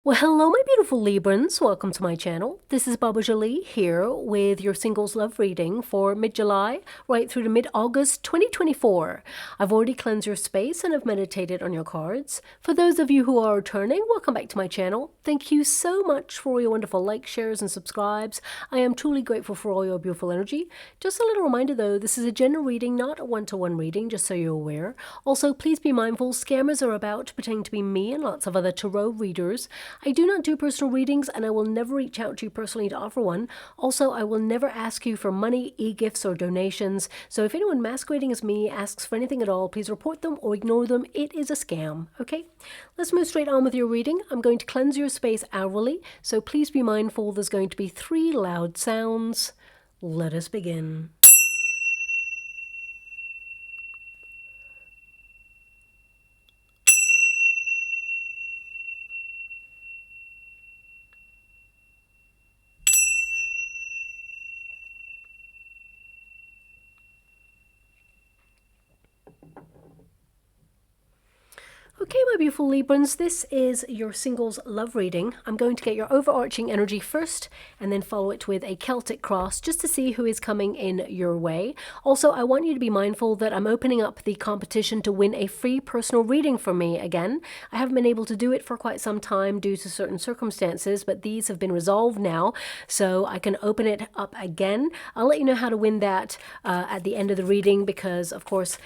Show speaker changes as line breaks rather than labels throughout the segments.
Well, hello, my beautiful Librans. Welcome to my channel. This is Baba Jolie here with your singles love reading for mid-July right through to mid-August 2024. I've already cleansed your space and have meditated on your cards. For those of you who are returning, welcome back to my channel. Thank you so much for all your wonderful likes, shares, and subscribes. I am truly grateful for all your beautiful energy. Just a little reminder though, this is a general reading, not a one-to-one reading, just so you're aware. Also, please be mindful, scammers are about pretending to be me and lots of other tarot readers. I do not do personal readings, and I will never reach out to you personally to offer one. Also, I will never ask you for money, e-gifts, or donations. So if anyone masquerading as me asks for anything at all, please report them or ignore them. It is a scam, okay? Let's move straight on with your reading. I'm going to cleanse your space hourly, so please be mindful there's going to be 3 loud sounds. Let us begin. Okay, my beautiful Librans, this is your singles love reading. I'm going to get your overarching energy first and then follow it with a Celtic cross just to see who is coming in your way. Also, I want you to be mindful that I'm opening up the competition to win a free personal reading from me again. I haven't been able to do it for quite some time due to certain circumstances, but these have been resolved now, so I can open it up again. I'll let you know how to win that at the end of the reading because, of course,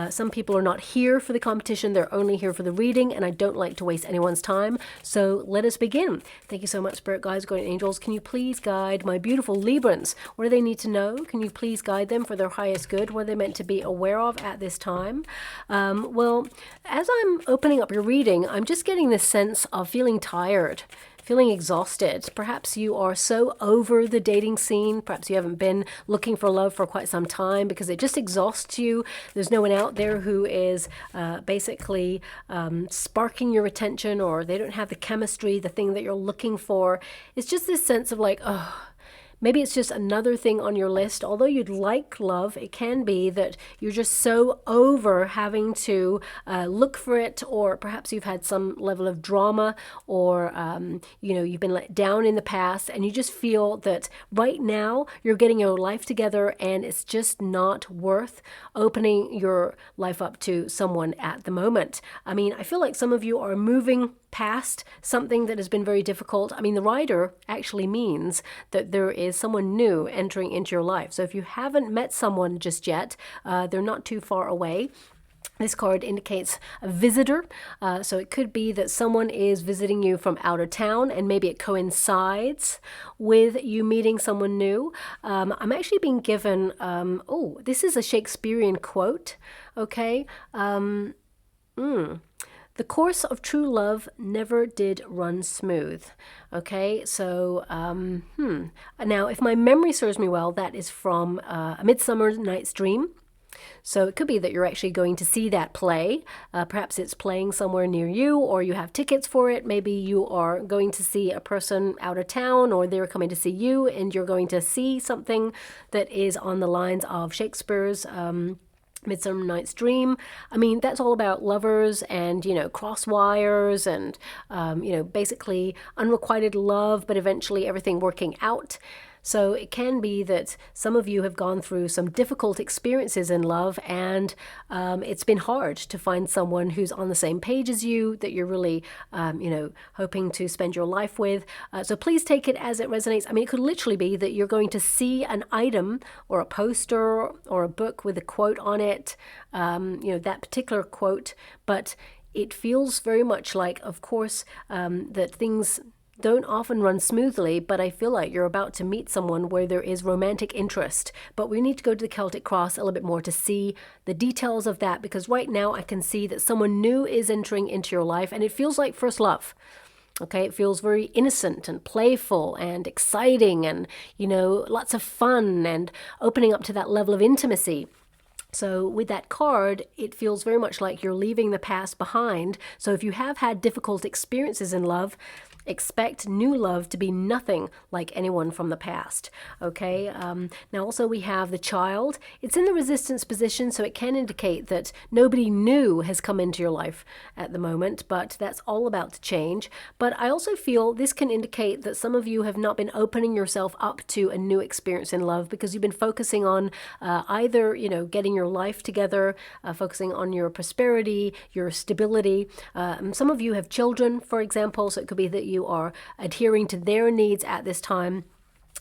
some people are not here for the competition. They're only here for the reading, and I don't like to waste anyone's time. So let us begin. Thank you so much, Spirit Guides, Guardian Angels. Can you please guide my beautiful Librans? What do they need to know? Can you please guide them for their highest good? What are they meant to be aware of at this time? Well, as I'm opening up your reading, I'm just getting this sense of feeling tired, feeling exhausted. Perhaps you are so over the dating scene. Perhaps you haven't been looking for love for quite some time because it just exhausts you. There's no one out there who is basically sparking your attention, or they don't have the chemistry, the thing that you're looking for. It's just this sense of like, oh, maybe it's just another thing on your list. Although you'd like love, it can be that you're just so over having to look for it, or perhaps you've had some level of drama, or you've been let down in the past, and you just feel that right now you're getting your life together and it's just not worth opening your life up to someone at the moment. I mean, I feel like some of you are moving past something that has been very difficult. I mean, the rider actually means that there is someone new entering into your life. So if you haven't met someone just yet, they're not too far away. This card indicates a visitor, so it could be that someone is visiting you from out of town, and maybe it coincides with you meeting someone new. I'm actually being given, this is a Shakespearean quote, okay? The course of true love never did run smooth. Okay, so now if my memory serves me well, that is from A Midsummer Night's Dream. So it could be that you're actually going to see that play. Perhaps it's playing somewhere near you, or you have tickets for it. Maybe you are going to see a person out of town, or they're coming to see you, and you're going to see something that is on the lines of Shakespeare's Midsummer Night's Dream. I mean, that's all about lovers and, cross wires and, basically unrequited love, but eventually everything working out. So it can be that some of you have gone through some difficult experiences in love, and it's been hard to find someone who's on the same page as you, that you're really, hoping to spend your life with. So please take it as it resonates. I mean, it could literally be that you're going to see an item or a poster or a book with a quote on it, that particular quote, but it feels very much like, of course, that things don't often run smoothly, but I feel like you're about to meet someone where there is romantic interest. But we need to go to the Celtic cross a little bit more to see the details of that, because right now I can see that someone new is entering into your life, and it feels like first love. Okay, it feels very innocent and playful and exciting and, lots of fun and opening up to that level of intimacy. So with that card, it feels very much like you're leaving the past behind. So if you have had difficult experiences in love, expect new love to be nothing like anyone from the past. Okay. Now also we have the Child. It's in the resistance position, so it can indicate that nobody new has come into your life at the moment, but that's all about to change. But I also feel this can indicate that some of you have not been opening yourself up to a new experience in love because you've been focusing on either, getting your life together, focusing on your prosperity, your stability. Some of you have children, for example, so it could be that you are adhering to their needs at this time.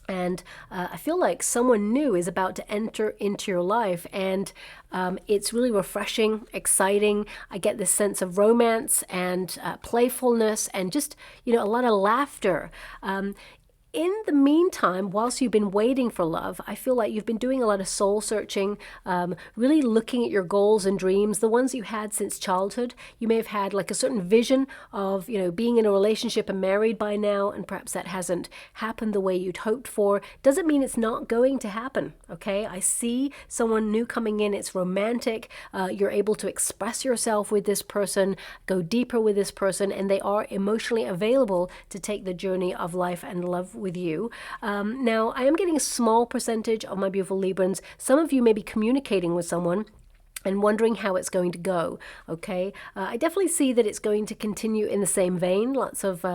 And I feel like someone new is about to enter into your life, and it's really refreshing, exciting. I get this sense of romance and playfulness and just, a lot of laughter. In the meantime, whilst you've been waiting for love, I feel like you've been doing a lot of soul searching, really looking at your goals and dreams, the ones you had since childhood. You may have had like a certain vision of, being in a relationship and married by now, and perhaps that hasn't happened the way you'd hoped for. Doesn't mean it's not going to happen, okay? I see someone new coming in. It's romantic. You're able to express yourself with this person, go deeper with this person, and they are emotionally available to take the journey of life and love with you. Now, I am getting a small percentage of my beautiful Librans. Some of you may be communicating with someone and wondering how it's going to go, okay? I definitely see that it's going to continue in the same vein, lots of,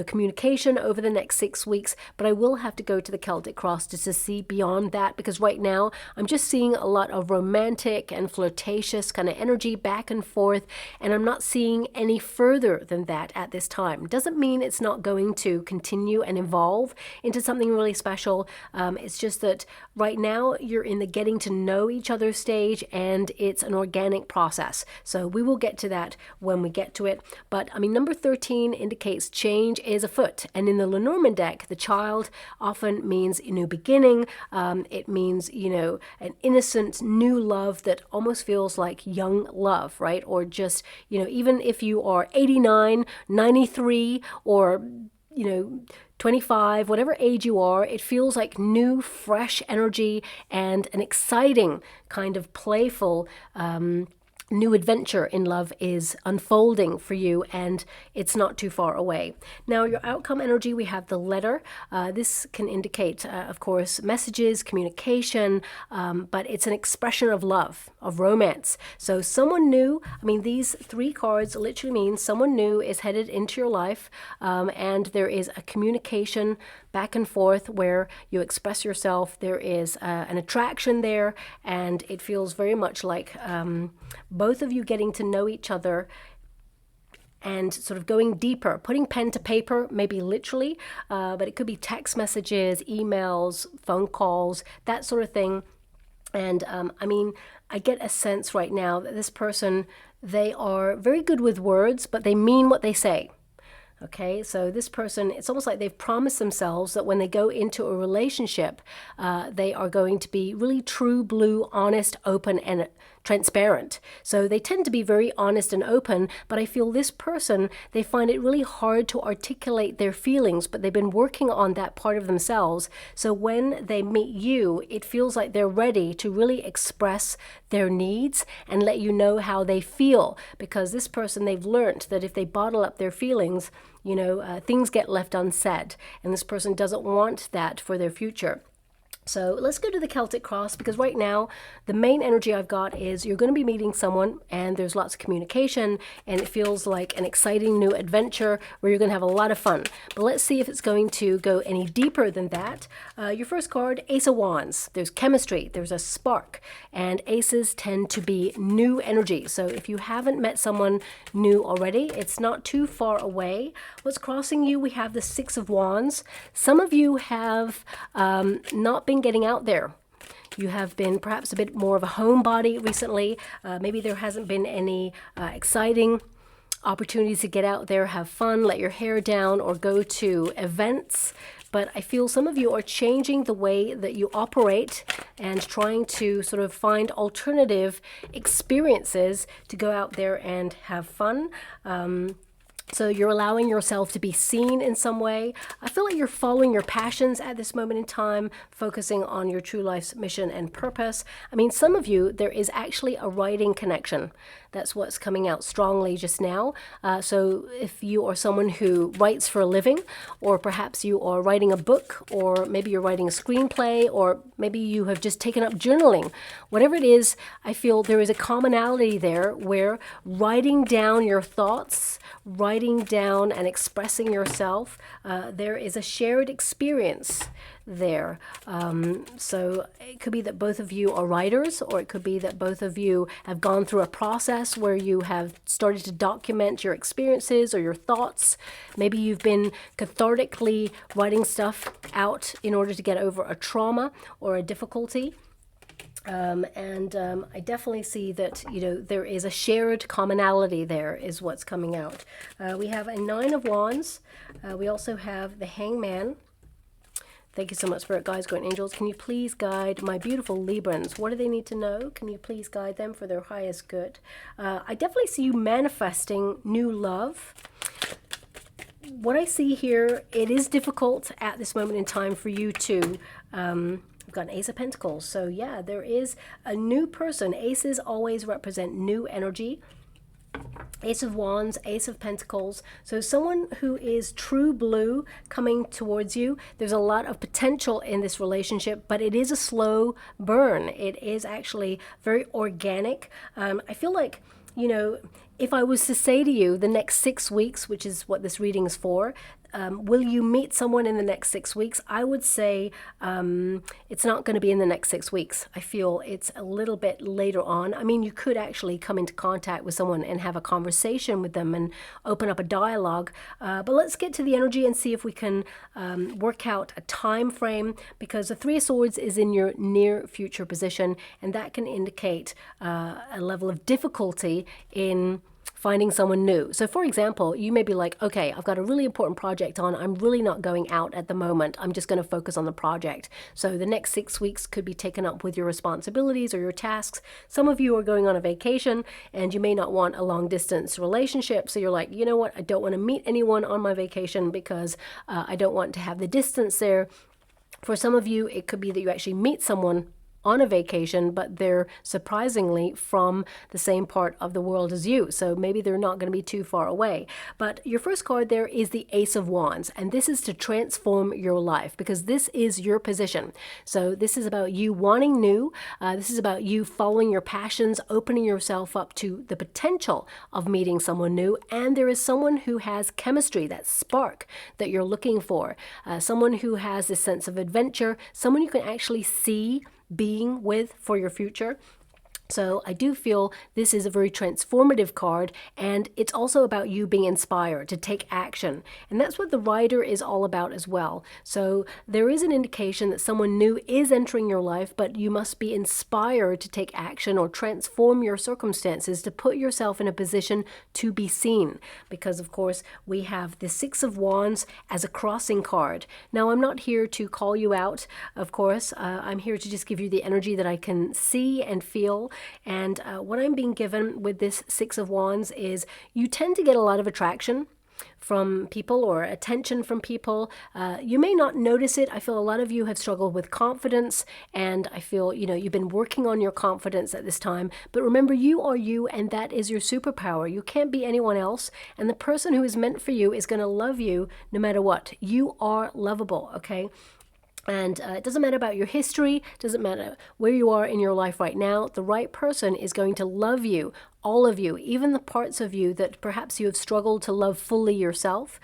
communication over the next 6 weeks, but I will have to go to the Celtic Cross just to see beyond that, because right now I'm just seeing a lot of romantic and flirtatious kind of energy back and forth, and I'm not seeing any further than that at this time. Doesn't mean it's not going to continue and evolve into something really special. It's just that right now you're in the getting to know each other stage, and it's an organic process. So we will get to that when we get to it. But number 13 indicates change is afoot. And in the Lenormand deck, the Child often means a new beginning. It means, an innocent new love that almost feels like young love, right? Or just, even if you are 89, 93, or 25, whatever age you are, it feels like new, fresh energy and an exciting kind of playful new adventure in love is unfolding for you, and it's not too far away. Now, your outcome energy, we have the Letter. This can indicate, of course, messages, communication, but it's an expression of love, of romance. So someone new, these 3 cards literally mean someone new is headed into your life, and there is a communication back and forth where you express yourself. There is an attraction there, and it feels very much like both of you getting to know each other and sort of going deeper, putting pen to paper, maybe literally, but it could be text messages, emails, phone calls, that sort of thing. And I get a sense right now that this person, they are very good with words, but they mean what they say. Okay, so this person, it's almost like they've promised themselves that when they go into a relationship, they are going to be really true blue, honest, open, and transparent. So they tend to be very honest and open, but I feel this person, they find it really hard to articulate their feelings, but they've been working on that part of themselves. So when they meet you, it feels like they're ready to really express their needs and let you know how they feel, because this person, they've learned that if they bottle up their feelings, things get left unsaid, and this person doesn't want that for their future. So let's go to the Celtic Cross, because right now the main energy I've got is you're going to be meeting someone and there's lots of communication, and it feels like an exciting new adventure where you're going to have a lot of fun. But let's see if it's going to go any deeper than that. Your first card, Ace of Wands. There's chemistry, there's a spark, and aces tend to be new energy. So if you haven't met someone new already, it's not too far away. What's crossing you? We have the Six of Wands. Some of you have not been getting out there. You have been perhaps a bit more of a homebody recently. Maybe there hasn't been any exciting opportunities to get out there, have fun, let your hair down, or go to events. But I feel some of you are changing the way that you operate and trying to sort of find alternative experiences to go out there and have fun. So you're allowing yourself to be seen in some way. I feel like you're following your passions at this moment in time, focusing on your true life's mission and purpose. Some of you, there is actually a writing connection That's what's coming out strongly just now. So if you are someone who writes for a living, or perhaps you are writing a book, or maybe you're writing a screenplay, or maybe you have just taken up journaling, whatever it is, I feel there is a commonality there where writing down your thoughts, writing down and expressing yourself, there is a shared experience there. So it could be that both of you are writers, or it could be that both of you have gone through a process where you have started to document your experiences or your thoughts. Maybe you've been cathartically writing stuff out in order to get over a trauma or a difficulty. I definitely see that, there is a shared commonality there is what's coming out. We have a 9 of Wands. We also have the Hangman. Thank you so much, Spirit Guides, Guardian Angels. Can you please guide my beautiful Librans? What do they need to know? Can you please guide them for their highest good? I definitely see you manifesting new love. What I see here, it is difficult at this moment in time for you to... We've got an Ace of Pentacles. So yeah, there is a new person. Aces always represent new energy. Ace of Wands, Ace of Pentacles. So someone who is true blue coming towards you. There's a lot of potential in this relationship, but it is a slow burn. It is actually very organic. I feel like, if I was to say to you the next 6 weeks, which is what this reading is for, will you meet someone in the next 6 weeks? I would say it's not going to be in the next 6 weeks. I feel it's a little bit later on. I mean, you could actually come into contact with someone and have a conversation with them and open up a dialogue. But let's get to the energy and see if we can work out a time frame, because the 3 of Swords is in your near future position, and that can indicate a level of difficulty in finding someone new. So for example, you may be like, okay, I've got a really important project on. I'm really not going out at the moment. I'm just going to focus on the project. So the next 6 weeks could be taken up with your responsibilities or your tasks. Some of you are going on a vacation and you may not want a long distance relationship. So you're like, you know what? I don't want to meet anyone on my vacation because I don't want to have the distance there. For some of you, it could be that you actually meet someone on a vacation, but they're surprisingly from the same part of the world as you. So maybe they're not going to be too far away. But your first card there is the Ace of Wands. And this is to transform your life, because this is your position. So this is about you wanting new. This is about you following your passions, opening yourself up to the potential of meeting someone new. And there is someone who has chemistry, that spark that you're looking for. Someone who has this sense of adventure, someone you can actually see being with for your future. So I do feel this is a very transformative card, and it's also about you being inspired to take action. And that's what the Rider is all about as well. So there is an indication that someone new is entering your life, but you must be inspired to take action or transform your circumstances to put yourself in a position to be seen. Because of course we have the Six of Wands as a crossing card. Now I'm not here to call you out, of course. I'm here to just give you the energy that I can see and feel. And what I'm being given with this Six of Wands is you tend to get a lot of attraction from people or attention from people. You may not notice it. I feel a lot of you have struggled with confidence, and I feel, you've been working on your confidence at this time. But remember, you are you, and that is your superpower. You can't be anyone else, and the person who is meant for you is going to love you no matter what. You are lovable, okay? And it doesn't matter about your history, doesn't matter where you are in your life right now. The right person is going to love you, all of you, even the parts of you that perhaps you have struggled to love fully yourself.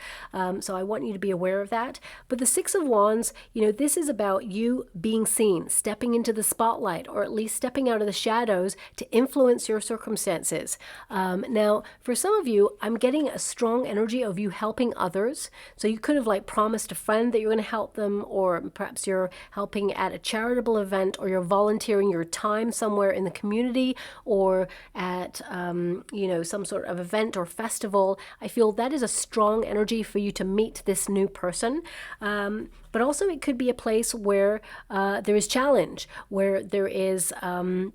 So I want you to be aware of that. But the Six of Wands, this is about you being seen, stepping into the spotlight, or at least stepping out of the shadows to influence your circumstances. Now, for some of you, I'm getting a strong energy of you helping others. So you could have promised a friend that you're going to help them, or perhaps you're helping at a charitable event, or you're volunteering your time somewhere in the community, or at some sort of event or festival. I feel that is a strong energy for you to meet this new person. But also it could be a place where there is challenge, where there is an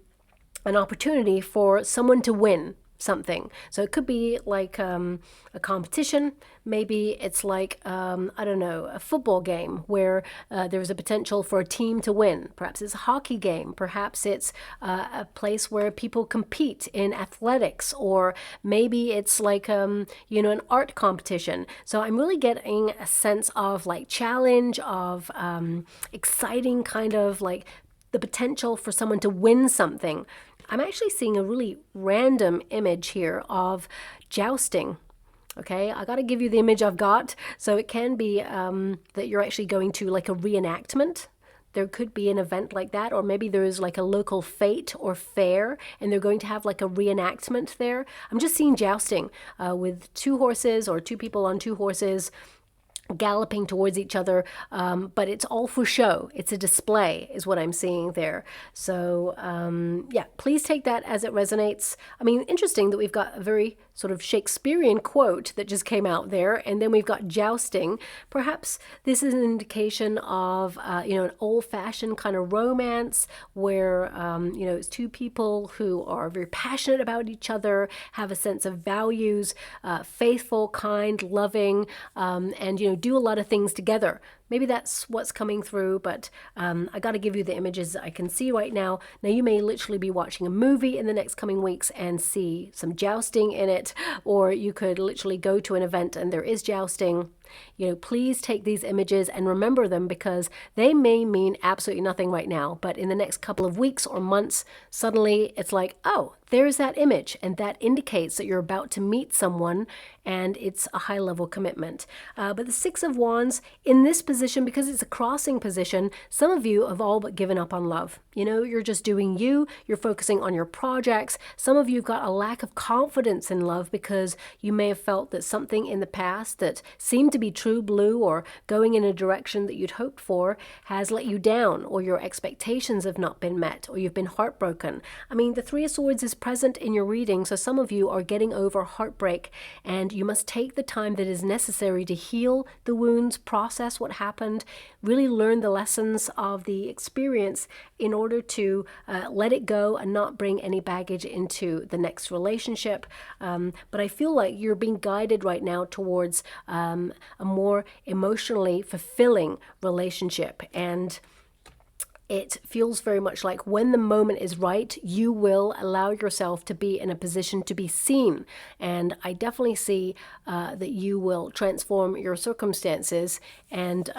opportunity for someone to win. something. So it could be like a competition. Maybe it's like, I don't know, a football game where there's a potential for a team to win. Perhaps it's a hockey game. Perhaps it's a place where people compete in athletics, or maybe it's like, you know, an art competition. So I'm really getting a sense of like challenge, of exciting, kind of like the potential for someone to win something. I'm actually seeing a really random image here of jousting. Okay, I got to give you the image I've got. So it can be that you're actually going to like a reenactment. There could be an event like that, or maybe there is like a local fete or fair, and they're going to have like a reenactment there. I'm just seeing jousting with two horses, or two people on two horses galloping towards each other, but it's all for show. It's a display is what I'm seeing there. So yeah, please take that as it resonates. I mean, interesting that we've got a very sort of Shakespearean quote that just came out there, and then we've got jousting. Perhaps this is an indication of you know, an old-fashioned kind of romance where you know, it's two people who are very passionate about each other, have a sense of values, faithful, kind, loving, and you know, do a lot of things together. Maybe that's what's coming through, but I got to give you the images I can see right now. Now, you may literally be watching a movie in the next coming weeks and see some jousting in it, or you could literally go to an event and there is jousting. You know, please take these images and remember them, because they may mean absolutely nothing right now, but in the next couple of weeks or months, suddenly it's like, oh, there's that image, and that indicates that you're about to meet someone, and it's a high-level commitment. But the Six of Wands in this position, because it's a crossing position, some of you have all but given up on love. You know, you're just doing you, you're focusing on your projects. Some of you have got a lack of confidence in love because you may have felt that something in the past that seemed to be true blue or going in a direction that you'd hoped for has let you down, or your expectations have not been met, or you've been heartbroken. I mean, the Three of Swords is present in your reading, so some of you are getting over heartbreak, and you must take the time that is necessary to heal the wounds, process what happened, really learn the lessons of the experience in order to let it go and not bring any baggage into the next relationship. But I feel like you're being guided right now towards a more emotionally fulfilling relationship, and it feels very much like when the moment is right, you will allow yourself to be in a position to be seen. And I definitely see that you will transform your circumstances, and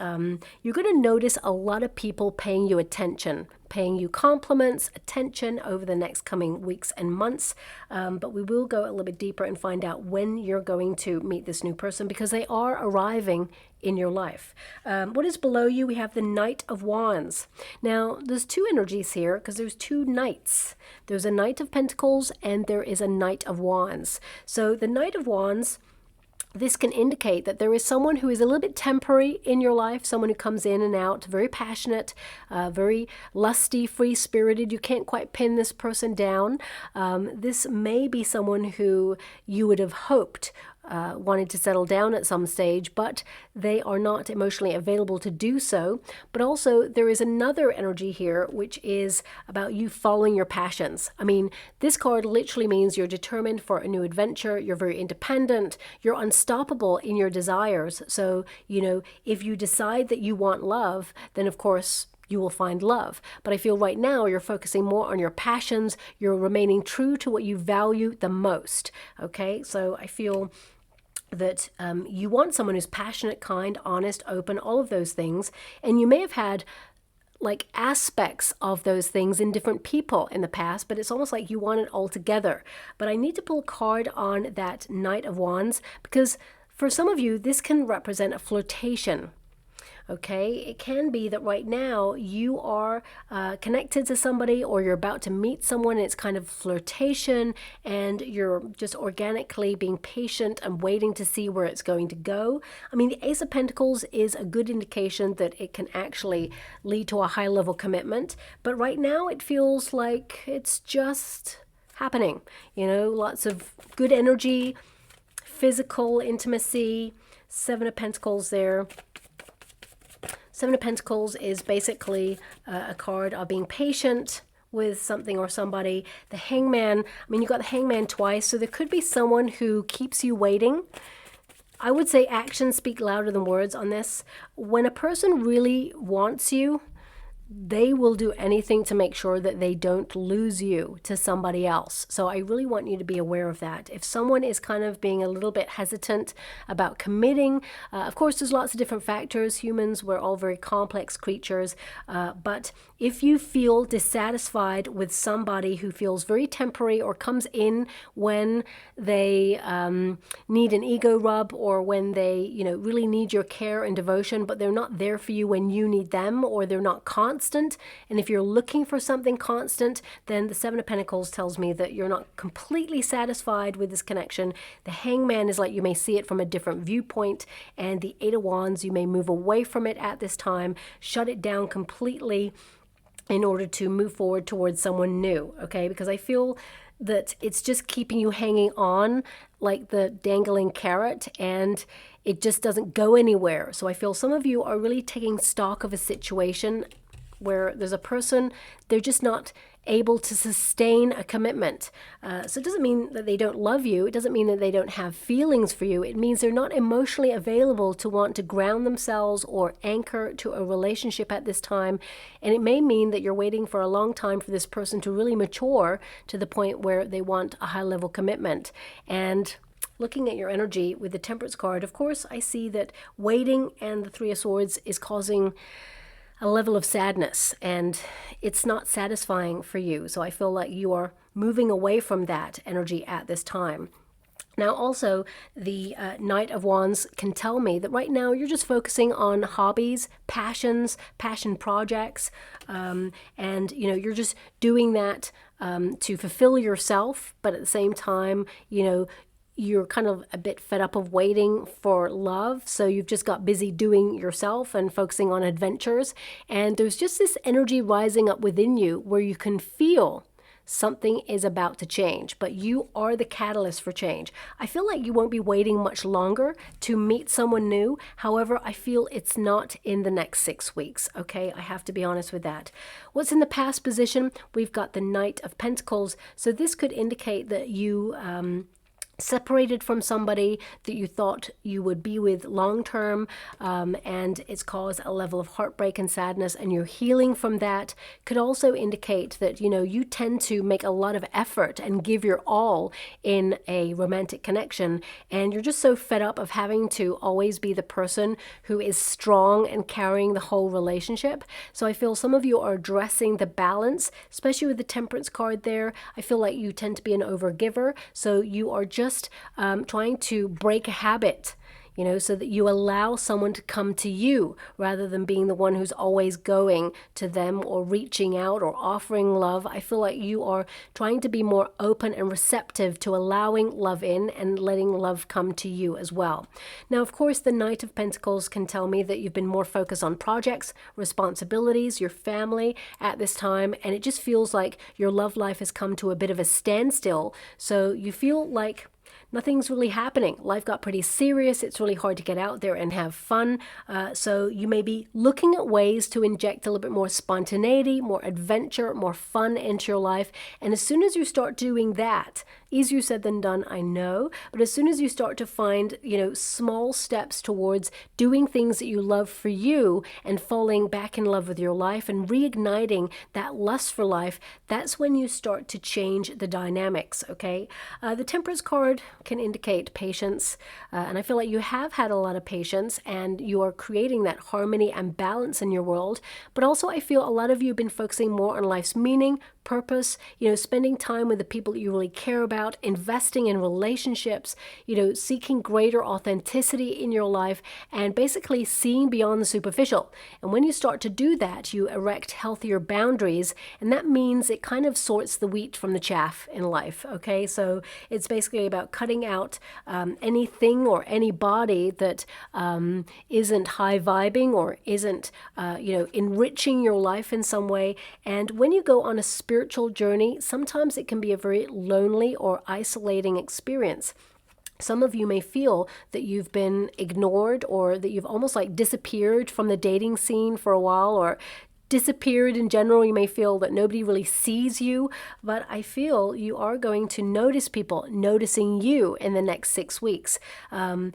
you're going to notice a lot of people paying you attention, paying you compliments, attention over the next coming weeks and months. But we will go a little bit deeper and find out when you're going to meet this new person, because they are arriving in your life. What is below you? We have the Knight of Wands. Now, there's two energies here, because there's two knights. There's a Knight of Pentacles and there is a Knight of Wands. So the Knight of Wands, this can indicate that there is someone who is a little bit temporary in your life, someone who comes in and out, very passionate, very lusty, free-spirited. You can't quite pin this person down. This may be someone who you would have hoped wanted to settle down at some stage, but they are not emotionally available to do so. But also there is another energy here, which is about you following your passions. I mean, this card literally means you're determined for a new adventure. You're very independent. You're unstoppable in your desires. So, you know, if you decide that you want love, then of course you will find love. But I feel right now you're focusing more on your passions. You're remaining true to what you value the most. Okay, so I feel that you want someone who's passionate, kind, honest, open, all of those things. And you may have had like aspects of those things in different people in the past, but it's almost like you want it all together. But I need to pull a card on that Knight of Wands, because for some of you, this can represent a flirtation. Okay, it can be that right now you are connected to somebody, or you're about to meet someone, and it's kind of flirtation, and you're just organically being patient and waiting to see where it's going to go. I mean, the Ace of Pentacles is a good indication that it can actually lead to a high-level commitment, but right now it feels like it's just happening. You know, lots of good energy, physical intimacy, Seven of Pentacles there. Seven of Pentacles is basically a card of being patient, with something or somebody. The Hangman, I mean, you got the Hangman twice, so there could be someone who keeps you waiting. I would say actions speak louder than words on this. When a person really wants you, they will do anything to make sure that they don't lose you to somebody else. So I really want you to be aware of that. If someone is kind of being a little bit hesitant about committing, of course, there's lots of different factors. Humans, we're all very complex creatures. But if you feel dissatisfied with somebody who feels very temporary or comes in when they need an ego rub, or when they, really need your care and devotion, but they're not there for you when you need them, or they're not constant. And if you're looking for something constant, then the Seven of Pentacles tells me that you're not completely satisfied with this connection. The Hangman is like you may see it from a different viewpoint, and the Eight of Wands, you may move away from it at this time, shut it down completely in order to move forward towards someone new, okay? Because I feel that it's just keeping you hanging on like the dangling carrot, and it just doesn't go anywhere. So I feel some of you are really taking stock of a situation where there's a person, they're just not able to sustain a commitment. So it doesn't mean that they don't love you. It doesn't mean that they don't have feelings for you. It means they're not emotionally available to want to ground themselves or anchor to a relationship at this time. And it may mean that you're waiting for a long time for this person to really mature to the point where they want a high level commitment. And looking at your energy with the Temperance card, of course, I see that waiting and the Three of Swords is causing a level of sadness, and it's not satisfying for you. So I feel like you are moving away from that energy at this time. Now also, the Knight of Wands can tell me that right now you're just focusing on hobbies, passions, passion projects, and you're just doing that to fulfill yourself, but at the same time, you're kind of a bit fed up of waiting for love. So you've just got busy doing yourself and focusing on adventures. And there's just this energy rising up within you where you can feel something is about to change, but you are the catalyst for change. I feel like you won't be waiting much longer to meet someone new. However, I feel it's not in the next 6 weeks, okay? I have to be honest with that. What's in the past position? We've got the Knight of Pentacles. So this could indicate that you separated from somebody that you thought you would be with long term, and it's caused a level of heartbreak and sadness, and you're healing from that. Could also indicate that you tend to make a lot of effort and give your all in a romantic connection, and you're just so fed up of having to always be the person who is strong and carrying the whole relationship. So I feel some of you are addressing the balance, especially with the Temperance card there. I feel like you tend to be an overgiver, so you are just trying to break a habit, so that you allow someone to come to you rather than being the one who's always going to them or reaching out or offering love. I feel like you are trying to be more open and receptive to allowing love in and letting love come to you as well. Now, of course, the Knight of Pentacles can tell me that you've been more focused on projects, responsibilities, your family at this time, and it just feels like your love life has come to a bit of a standstill. So you feel like nothing's really happening. Life got pretty serious. It's really hard to get out there and have fun. So you may be looking at ways to inject a little bit more spontaneity, more adventure, more fun into your life. And as soon as you start doing that, easier said than done, I know, but as soon as you start to find, small steps towards doing things that you love for you and falling back in love with your life and reigniting that lust for life, that's when you start to change the dynamics, okay? The Temperance card can indicate patience, and I feel like you have had a lot of patience and you are creating that harmony and balance in your world, but also I feel a lot of you have been focusing more on life's meaning, purpose, spending time with the people that you really care about, investing in relationships, seeking greater authenticity in your life, and basically seeing beyond the superficial. And when you start to do that, you erect healthier boundaries, and that means it kind of sorts the wheat from the chaff in life, okay? So it's basically about cutting out anything or anybody that isn't high vibing or isn't, enriching your life in some way. And when you go on a spiritual journey, sometimes it can be a very lonely or isolating experience. Some of you may feel that you've been ignored or that you've almost like disappeared from the dating scene for a while, or disappeared in general. You may feel that nobody really sees you, but I feel you are going to notice people noticing you in the next 6 weeks. And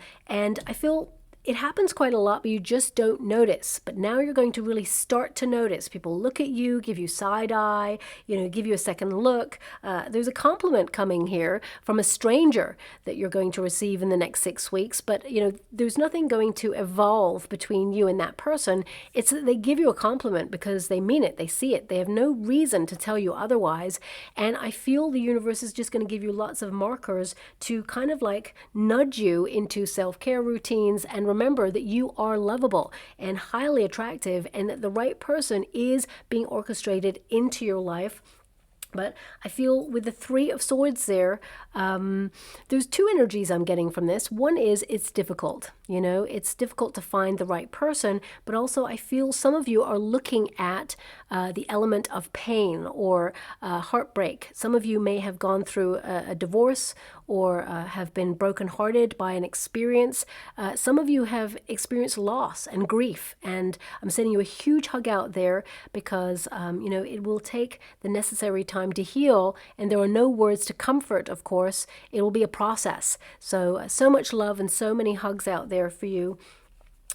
I feel it happens quite a lot, but you just don't notice. But now you're going to really start to notice. People look at you, give you side eye, give you a second look. There's a compliment coming here from a stranger that you're going to receive in the next 6 weeks. But, there's nothing going to evolve between you and that person. It's that they give you a compliment because they mean it. They see it. They have no reason to tell you otherwise. And I feel the universe is just going to give you lots of markers to kind of like nudge you into self-care routines, and remember that you are lovable and highly attractive, and that the right person is being orchestrated into your life. But I feel with the Three of Swords there, there's two energies I'm getting from this. One is it's difficult. It's difficult to find the right person, but also I feel some of you are looking at the element of pain or heartbreak. Some of you may have gone through a divorce or have been brokenhearted by an experience. Some of you have experienced loss and grief, and I'm sending you a huge hug out there because, it will take the necessary time to heal, and there are no words to comfort, of course. It will be a process. So much love and so many hugs out there for you.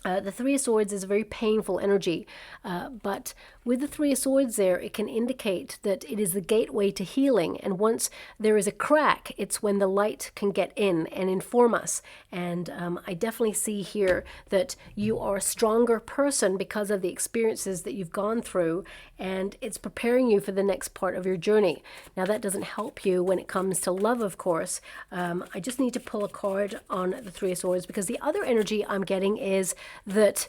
The Three of Swords is a very painful energy, but with the Three of Swords there, it can indicate that it is the gateway to healing. And once there is a crack, it's when the light can get in and inform us. And I definitely see here that you are a stronger person because of the experiences that you've gone through, and it's preparing you for the next part of your journey. Now, that doesn't help you when it comes to love, of course. I just need to pull a card on the Three of Swords because the other energy I'm getting is that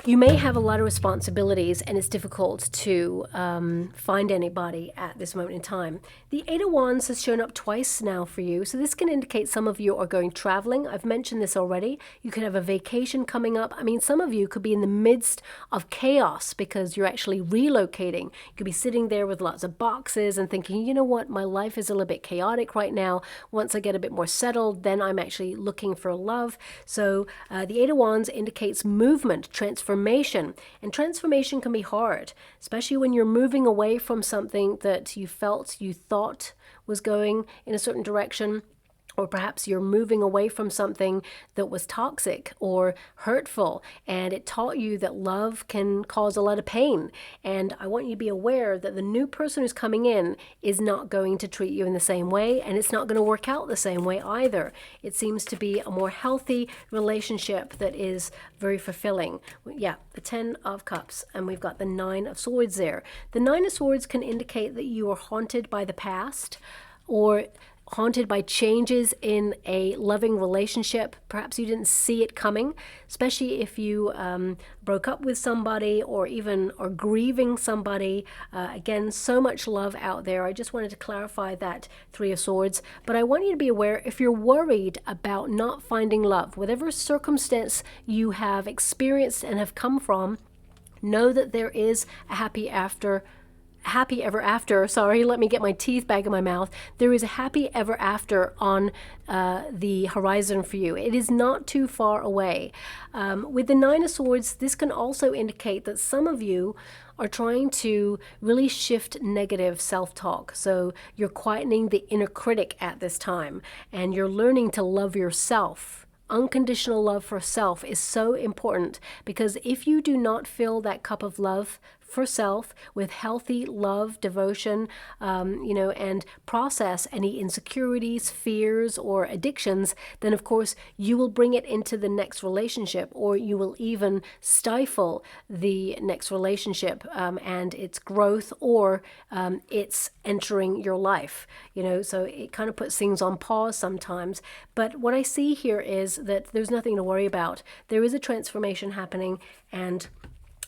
you may have a lot of responsibilities and it's difficult to find anybody at this moment in time. The Eight of Wands has shown up twice now for you, so this can indicate some of you are going traveling. I've mentioned this already. You could have a vacation coming up. I mean, some of you could be in the midst of chaos because you're actually relocating. You could be sitting there with lots of boxes and thinking, you know what, my life is a little bit chaotic right now. Once I get a bit more settled, then I'm actually looking for love. So the Eight of Wands indicates movement, transformation, and transformation can be hard, especially when you're moving away from something that you thought was going in a certain direction, or perhaps you're moving away from something that was toxic or hurtful, and it taught you that love can cause a lot of pain. And I want you to be aware that the new person who's coming in is not going to treat you in the same way, and it's not going to work out the same way either. It seems to be a more healthy relationship that is very fulfilling. Yeah, the Ten of Cups, and we've got the Nine of Swords there. The Nine of Swords can indicate that you are haunted by the past, or haunted by changes in a loving relationship. Perhaps you didn't see it coming, especially if you broke up with somebody or even are grieving somebody. Again, so much love out there. I just wanted to clarify that Three of Swords. But I want you to be aware, if you're worried about not finding love, whatever circumstance you have experienced and have come from, know that there is a happy ever after. Sorry, let me get my teeth back in my mouth. There is a happy ever after on the horizon for you. It is not too far away. With the Nine of Swords, this can also indicate that some of you are trying to really shift negative self-talk. So you're quietening the inner critic at this time, and you're learning to love yourself. Unconditional love for self is so important, because if you do not fill that cup of love for self with healthy love, devotion, and process any insecurities, fears, or addictions, then of course you will bring it into the next relationship, or you will even stifle the next relationship and its growth, or its entering your life. So it kind of puts things on pause sometimes. But what I see here is that there's nothing to worry about. There is a transformation happening, and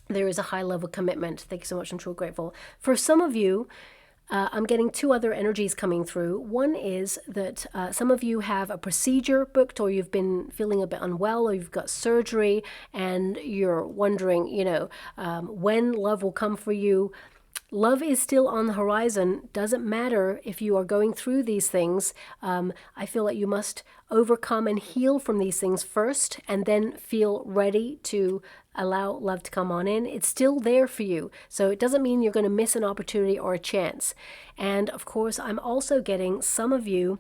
there is a high level commitment. Thank you so much. I'm truly grateful. For some of you, I'm getting two other energies coming through. One is that some of you have a procedure booked, or you've been feeling a bit unwell, or you've got surgery, and you're wondering, when love will come for you. Love is still on the horizon. Doesn't matter if you are going through these things. I feel like you must overcome and heal from these things first, and then feel ready to allow love to come on in, it's still there for you. So it doesn't mean you're going to miss an opportunity or a chance. And of course, I'm also getting some of you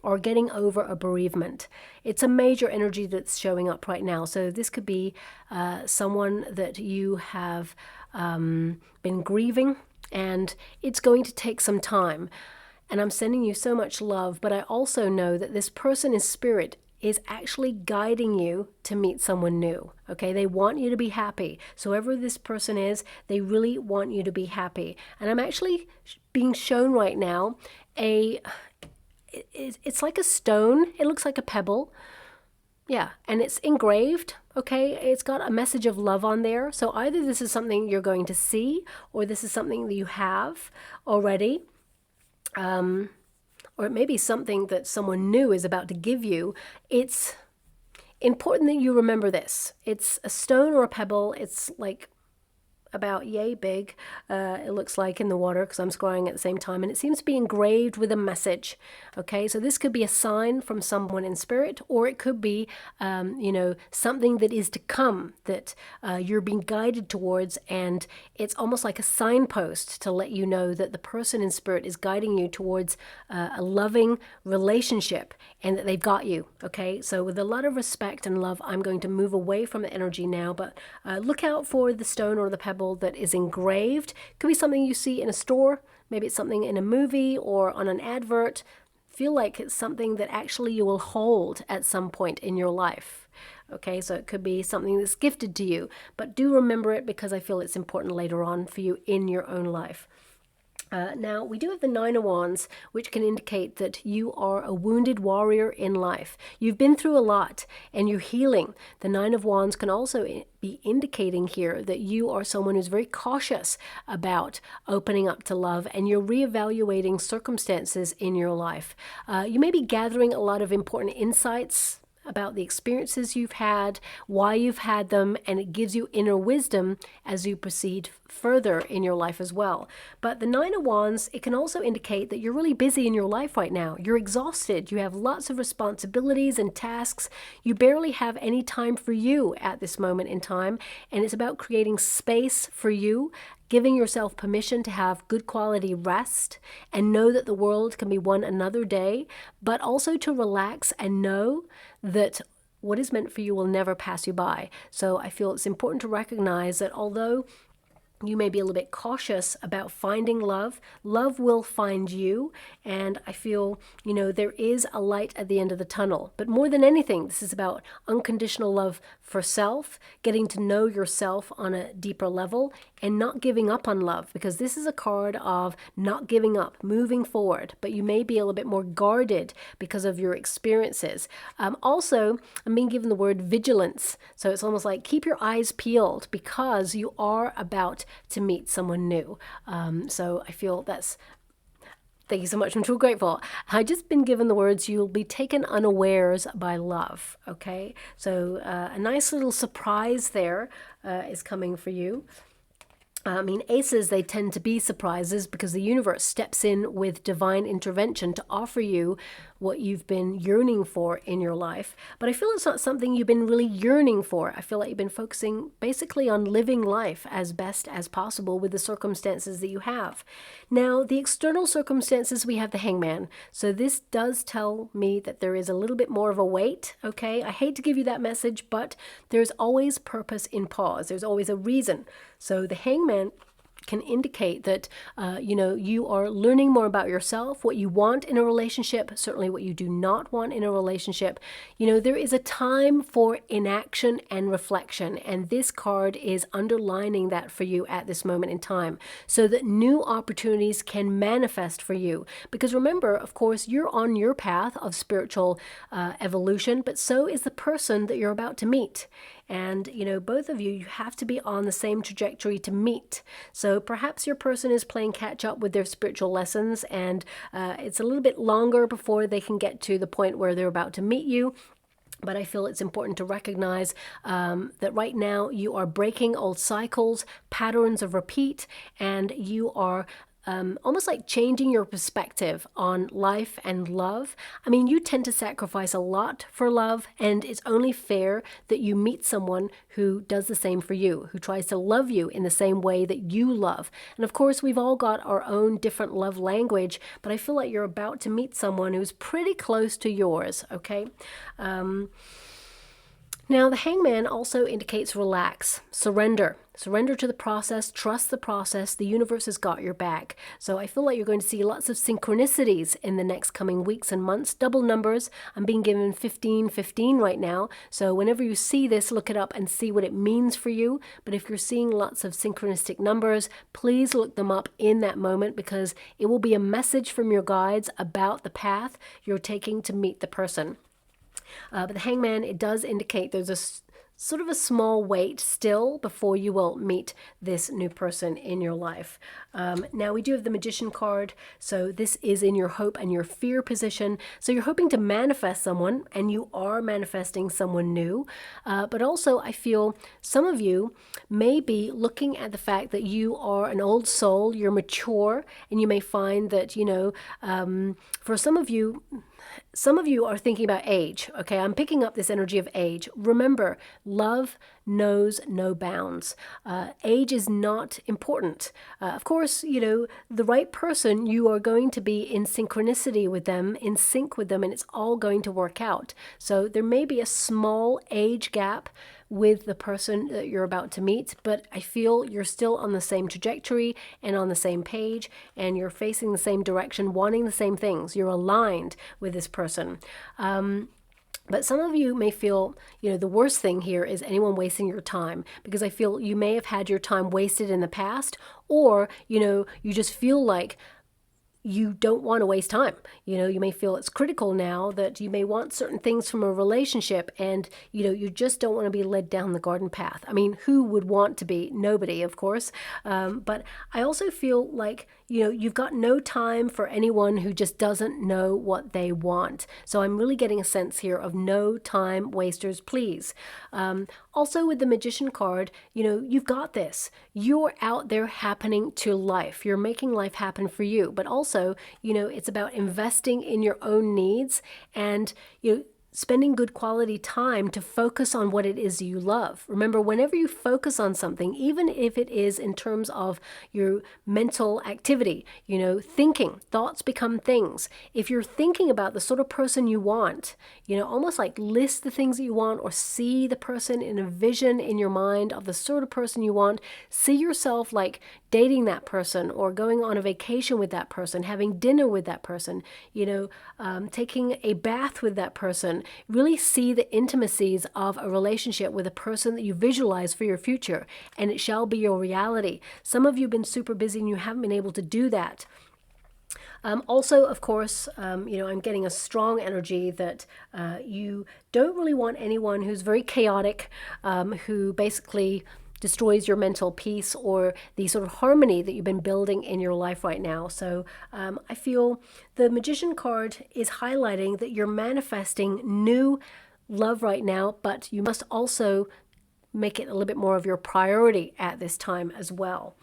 are getting over a bereavement. It's a major energy that's showing up right now. So this could be someone that you have been grieving, and it's going to take some time. And I'm sending you so much love, but I also know that this person in spirit is actually guiding you to meet someone new. Okay, they want you to be happy. So whoever this person is, they really want you to be happy. And I'm actually being shown right now it's like a stone. It looks like a pebble. Yeah, and it's engraved, okay? It's got a message of love on there. So either this is something you're going to see, or this is something that you have already. Or it may be something that someone new is about to give you. It's important that you remember this. It's a stone or a pebble. It's like about yay big, it looks like, in the water, because I'm scrying at the same time, and it seems to be engraved with a message. Okay, so this could be a sign from someone in spirit, or it could be something that is to come, that you're being guided towards, and it's almost like a signpost to let you know that the person in spirit is guiding you towards a loving relationship, and that they've got you. Okay, so with a lot of respect and love, I'm going to move away from the energy now, but look out for the stone or the pebble that is engraved. Could be something you see in a store, maybe it's something in a movie or on an advert. Feel like it's something that actually you will hold at some point in your life. Okay, so it could be something that's gifted to you, but do remember it, because I feel it's important later on for you in your own life. Now, we do have the Nine of Wands, which can indicate that you are a wounded warrior in life. You've been through a lot and you're healing. The Nine of Wands can also be indicating here that you are someone who's very cautious about opening up to love, and you're reevaluating circumstances in your life. You may be gathering a lot of important insights about the experiences you've had, why you've had them, and it gives you inner wisdom as you proceed further in your life as well. But the Nine of Wands, it can also indicate that you're really busy in your life right now. You're exhausted. You have lots of responsibilities and tasks. You barely have any time for you at this moment in time, and it's about creating space for you, giving yourself permission to have good quality rest and know that the world can be won another day, but also to relax and know that what is meant for you will never pass you by. So I feel it's important to recognize that although you may be a little bit cautious about finding love, love will find you. And I feel, there is a light at the end of the tunnel. But more than anything, this is about unconditional love for self, getting to know yourself on a deeper level, and not giving up on love, because this is a card of not giving up, moving forward. But you may be a little bit more guarded because of your experiences. Also, I'm being given the word vigilance. So it's almost like keep your eyes peeled, because you are about to meet someone new. So I feel that's, thank you so much. I'm so grateful. I just been given the words, you'll be taken unawares by love. Okay. So a nice little surprise there is coming for you. Aces, they tend to be surprises because the universe steps in with divine intervention to offer you what you've been yearning for in your life. But I feel it's not something you've been really yearning for. I feel like you've been focusing basically on living life as best as possible with the circumstances that you have. Now, the external circumstances, we have the Hangman. So this does tell me that there is a little bit more of a wait, okay? I hate to give you that message, but there's always purpose in pause. There's always a reason. So the Hangman can indicate that, you are learning more about yourself, what you want in a relationship, certainly what you do not want in a relationship. There is a time for inaction and reflection, and this card is underlining that for you at this moment in time, so that new opportunities can manifest for you. Because remember, of course, you're on your path of spiritual evolution, but so is the person that you're about to meet. And, both of you have to be on the same trajectory to meet. So perhaps your person is playing catch up with their spiritual lessons, and it's a little bit longer before they can get to the point where they're about to meet you. But I feel it's important to recognize that right now you are breaking old cycles, patterns of repeat, and you are almost like changing your perspective on life and love. I mean, you tend to sacrifice a lot for love, and it's only fair that you meet someone who does the same for you, who tries to love you in the same way that you love. And of course, we've all got our own different love language, but I feel like you're about to meet someone who's pretty close to yours, okay? Now, the Hangman also indicates relax, surrender. Surrender to the process, trust the process. The universe has got your back. So I feel like you're going to see lots of synchronicities in the next coming weeks and months. Double numbers. I'm being given 1515 right now. So whenever you see this, look it up and see what it means for you. But if you're seeing lots of synchronistic numbers, please look them up in that moment, because it will be a message from your guides about the path you're taking to meet the person. But the Hangman, it does indicate there's a sort of a small wait still before you will meet this new person in your life. Now we do have the Magician card. So this is in your hope and your fear position. So you're hoping to manifest someone, and you are manifesting someone new. But also I feel some of you may be looking at the fact that you are an old soul, you're mature, and you may find that, you know, for some of you are thinking about age. Okay, I'm picking up this energy of age. Remember, love knows no bounds. Age is not important. Of course, you know, the right person, you are going to be in synchronicity with them, in sync with them, and it's all going to work out. So there may be a small age gap with the person that you're about to meet, but I feel you're still on the same trajectory and on the same page, and you're facing the same direction, wanting the same things. You're aligned with this person. But some of you may feel, you know, the worst thing here is anyone wasting your time, because I feel you may have had your time wasted in the past, or, you know, you just feel like you don't want to waste time. You know, you may feel it's critical now, that you may want certain things from a relationship, and, you know, you just don't want to be led down the garden path. I mean, who would want to be? Nobody, of course. But I also feel like, you know, you've got no time for anyone who just doesn't know what they want. So I'm really getting a sense here of no time wasters, please. Also with the Magician card, you know, you've got this. You're out there happening to life. You're making life happen for you. But also, you know, it's about investing in your own needs, and, you know, spending good quality time to focus on what it is you love. Remember, whenever you focus on something, even if it is in terms of your mental activity, you know, thinking, thoughts become things. If you're thinking about the sort of person you want, you know, almost like list the things that you want, or see the person in a vision in your mind of the sort of person you want. See yourself like dating that person, or going on a vacation with that person, having dinner with that person, you know, taking a bath with that person. Really see the intimacies of a relationship with a person that you visualize for your future, and it shall be your reality. Some of you have been super busy and you haven't been able to do that. Also, of course, you know, I'm getting a strong energy that you don't really want anyone who's very chaotic, who basically destroys your mental peace, or the sort of harmony that you've been building in your life right now. So I feel the Magician card is highlighting that you're manifesting new love right now, but you must also make it a little bit more of your priority at this time as well.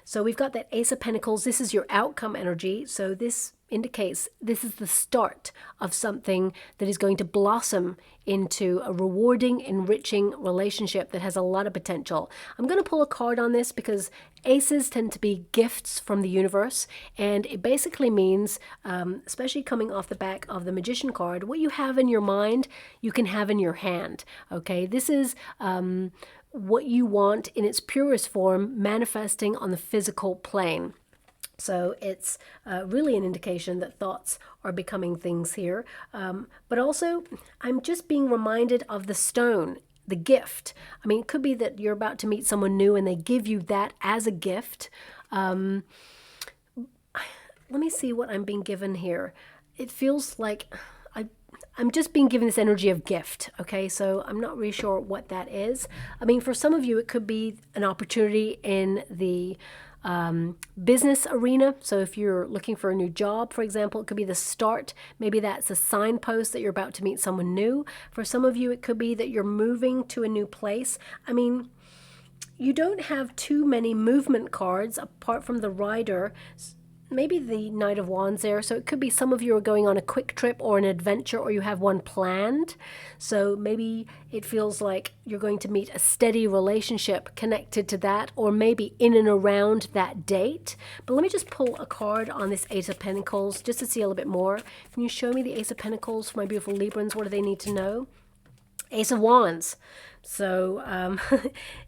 So we've got that Ace of Pentacles. This is your outcome energy. So this indicates this is the start of something that is going to blossom into a rewarding, enriching relationship that has a lot of potential. I'm going to pull a card on this because aces tend to be gifts from the universe, and it basically means, especially coming off the back of the Magician card, what you have in your mind, you can have in your hand. Okay, this is what you want in its purest form manifesting on the physical plane. So it's really an indication that thoughts are becoming things here. But also, I'm just being reminded of the stone, the gift. I mean, it could be that you're about to meet someone new and they give you that as a gift. Let me see what I'm being given here. It feels like I'm just being given this energy of gift, okay? So I'm not really sure what that is. I mean, for some of you, it could be an opportunity in the business arena. So if you're looking for a new job, for example, it could be the start. Maybe that's a signpost that you're about to meet someone new. For some of you, it could be that you're moving to a new place. I mean, you don't have too many movement cards apart from the Rider. Maybe the Knight of Wands there. So it could be some of you are going on a quick trip or an adventure, or you have one planned. So maybe it feels like you're going to meet a steady relationship connected to that, or maybe in and around that date. But let me just pull a card on this Ace of Pentacles just to see a little bit more. Can you show me the Ace of Pentacles for my beautiful Librans? What do they need to know? Ace of Wands. So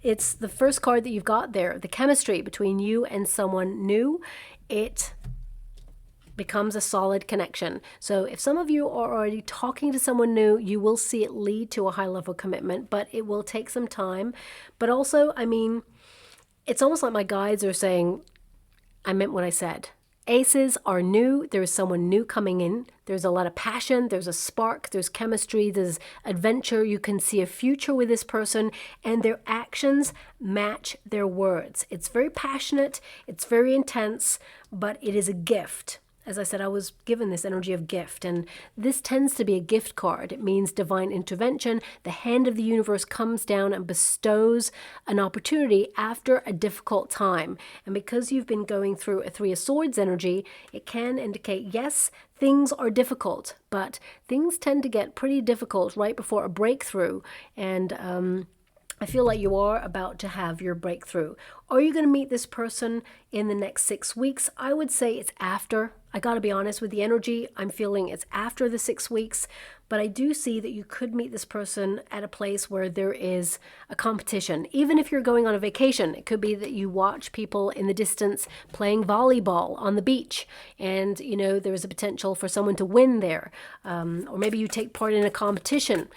it's the first card that you've got there, the chemistry between you and someone new. It becomes a solid connection. So if some of you are already talking to someone new, you will see it lead to a high level commitment, but it will take some time. But also, I mean, it's almost like my guides are saying, I meant what I said. Aces are new. There is someone new coming in. There's a lot of passion. There's a spark. There's chemistry. There's adventure. You can see a future with this person, and their actions match their words. It's very passionate. It's very intense, but it is a gift. As I said, I was given this energy of gift, and this tends to be a gift card. It means divine intervention. The hand of the universe comes down and bestows an opportunity after a difficult time. And because you've been going through a Three of Swords energy, it can indicate, yes, things are difficult, but things tend to get pretty difficult right before a breakthrough. And I feel like you are about to have your breakthrough. Are you going to meet this person in the next 6 weeks? I would say it's after. I got to be honest with the energy. I'm feeling it's after the 6 weeks, but I do see that you could meet this person at a place where there is a competition. Even if you're going on a vacation, it could be that you watch people in the distance playing volleyball on the beach, and you know there is a potential for someone to win there, or maybe you take part in a competition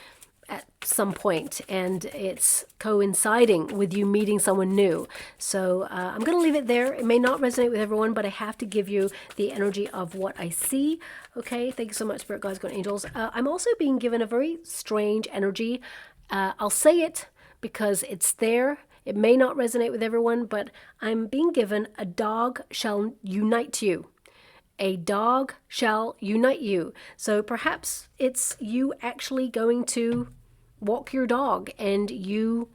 at some point and it's coinciding with you meeting someone new. So I'm going to leave it there. It may not resonate with everyone, but I have to give you the energy of what I see. Okay, thank you so much, Spirit Guides, Good Angels. I'm also being given a very strange energy. I'll say it because it's there. It may not resonate with everyone, but I'm being given a dog shall unite you. A dog shall unite you. So perhaps it's you actually going to walk your dog, and you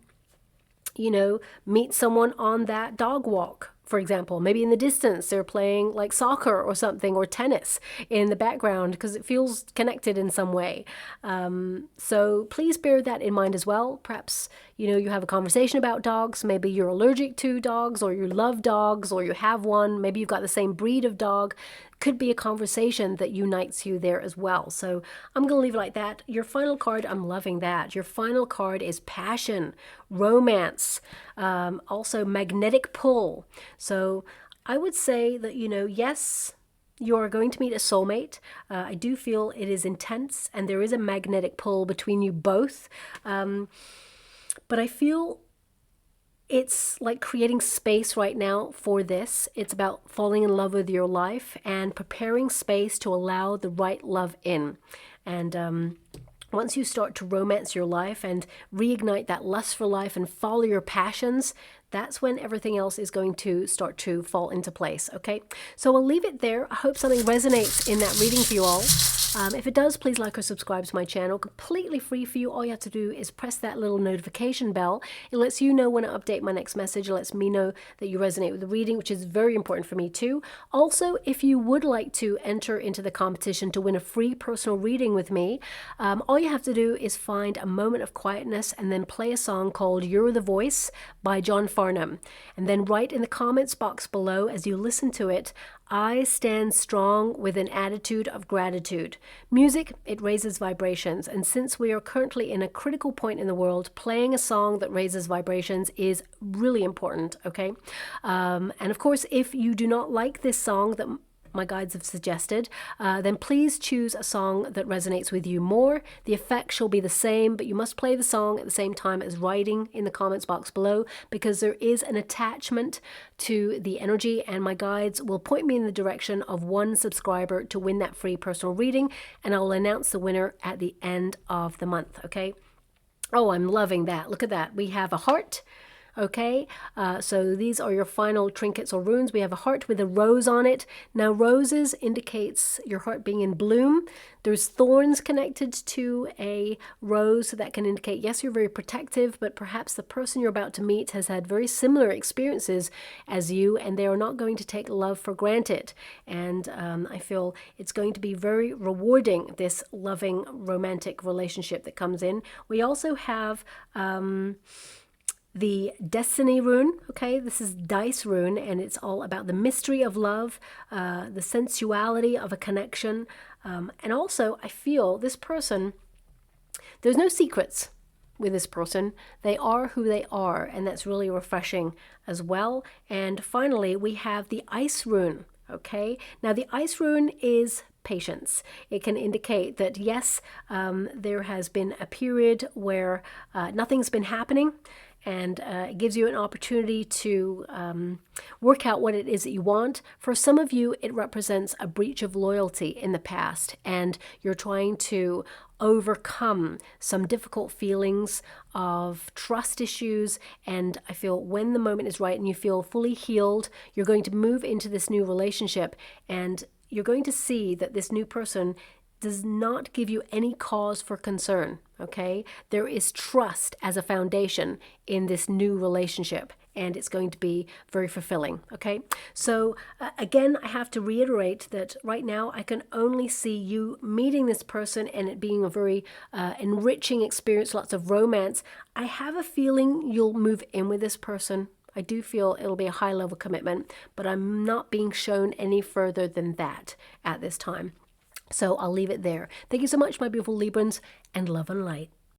know, meet someone on that dog walk. For example, maybe in the distance they're playing like soccer or something, or tennis in the background, because it feels connected in some way. So please bear that in mind as well. Perhaps, you know, you have a conversation about dogs. Maybe you're allergic to dogs, or you love dogs, or you have one. Maybe you've got the same breed of dog. Could be a conversation that unites you there as well. So I'm going to leave it like that. Your final card, I'm loving that. Your final card is passion, romance, also magnetic pull. So I would say that, you know, yes, you are going to meet a soulmate. I do feel it is intense, and there is a magnetic pull between you both. But I feel it's like creating space right now for this. It's about falling in love with your life and preparing space to allow the right love in. And once you start to romance your life and reignite that lust for life and follow your passions, that's when everything else is going to start to fall into place, okay? So I'll leave it there. I hope something resonates in that reading for you all. If it does, please like or subscribe to my channel. Completely free for you. All you have to do is press that little notification bell. It lets you know when I update my next message. It lets me know that you resonate with the reading, which is very important for me too. Also, if you would like to enter into the competition to win a free personal reading with me, all you have to do is find a moment of quietness and then play a song called You're the Voice by John Farnham. And then write in the comments box below as you listen to it, I stand strong with an attitude of gratitude. Music, it raises vibrations, and since we are currently in a critical point in the world, playing a song that raises vibrations is really important, okay? And of course, if you do not like this song that my guides have suggested, then please choose a song that resonates with you more. The effect shall be the same, but you must play the song at the same time as writing in the comments box below, because there is an attachment to the energy, and my guides will point me in the direction of one subscriber to win that free personal reading, and I will announce the winner at the end of the month, okay? Oh, I'm loving that. Look at that. We have a heart, Okay, so these are your final trinkets or runes. We have a heart with a rose on it. Now, roses indicates your heart being in bloom. There's thorns connected to a rose, so that can indicate, yes, you're very protective, but perhaps the person you're about to meet has had very similar experiences as you, and they are not going to take love for granted. And I feel it's going to be very rewarding, this loving romantic relationship that comes in. We also have the Destiny rune. Okay, this is Dice rune, and it's all about the mystery of love, the sensuality of a connection, and also I feel this person, there's no secrets with this person. They are who they are, and that's really refreshing as well. And finally, we have the Ice rune. Okay, now the Ice rune is patience. It can indicate that, yes, there has been a period where nothing's been happening, and it gives you an opportunity to work out what it is that you want. For some of you, it represents a breach of loyalty in the past, and you're trying to overcome some difficult feelings of trust issues. And I feel when the moment is right and you feel fully healed, you're going to move into this new relationship, and you're going to see that this new person does not give you any cause for concern. Okay, there is trust as a foundation in this new relationship, and it's going to be very fulfilling. Okay, so again, I have to reiterate that right now I can only see you meeting this person and it being a very enriching experience, lots of romance. I have a feeling you'll move in with this person. I do feel it'll be a high level commitment, but I'm not being shown any further than that at this time. So I'll leave it there. Thank you so much, my beautiful Librans, and love and light.